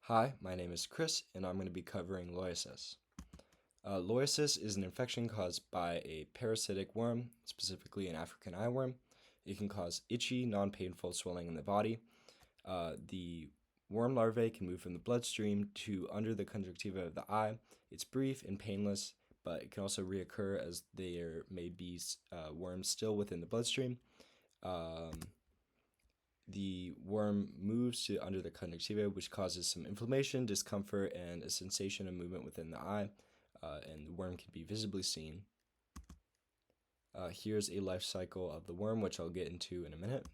Hi, my name is Chris, and I'm going to be covering Loiasis. Loiasis is an infection caused by a parasitic worm, specifically an African eyeworm. It can cause itchy, non-painful swelling in the body. The worm larvae can move from the bloodstream to under the conjunctiva of the eye. It's brief and painless, but it can also reoccur as there may be worms still within the bloodstream. The worm moves to under the conjunctiva, which causes some inflammation, discomfort, and a sensation of movement within the eye, and the worm can be visibly seen. Here's a life cycle of the worm, which I'll get into in a minute.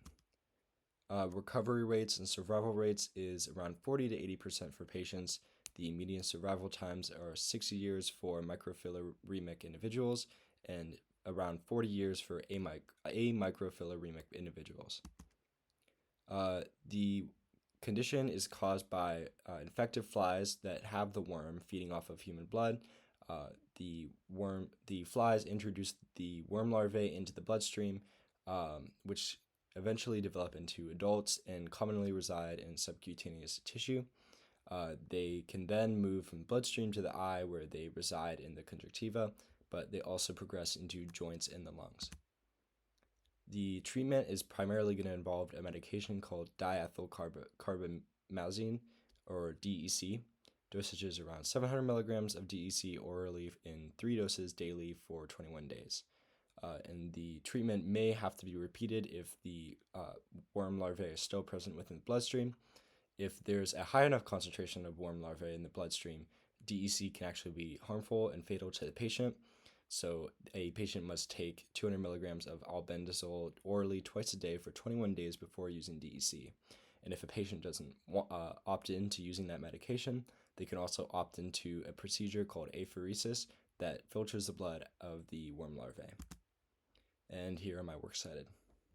Recovery rates and survival rates is around 40 to 80% for patients. The median survival times are 60 years for microfilariamic individuals and around 40 years for amicrofilariamic individuals. The condition is caused by infected flies that have the worm feeding off of human blood. The flies introduce the worm larvae into the bloodstream, which eventually develop into adults and commonly reside in subcutaneous tissue. They can then move from the bloodstream to the eye, where they reside in the conjunctiva, but they also progress into joints in the lungs. The treatment is primarily going to involve a medication called diethylcarbamazine, or DEC. Dosage is around 700 milligrams of DEC orally in 3 doses daily for 21 days. And the treatment may have to be repeated if the worm larvae is still present within the bloodstream. If there's a high enough concentration of worm larvae in the bloodstream, DEC can actually be harmful and fatal to the patient. So a patient must take 200 milligrams of albendazole orally twice a day for 21 days before using DEC. And if a patient doesn't opt into using that medication, they can also opt into a procedure called apheresis that filters the blood of the worm larvae. And here are my works cited.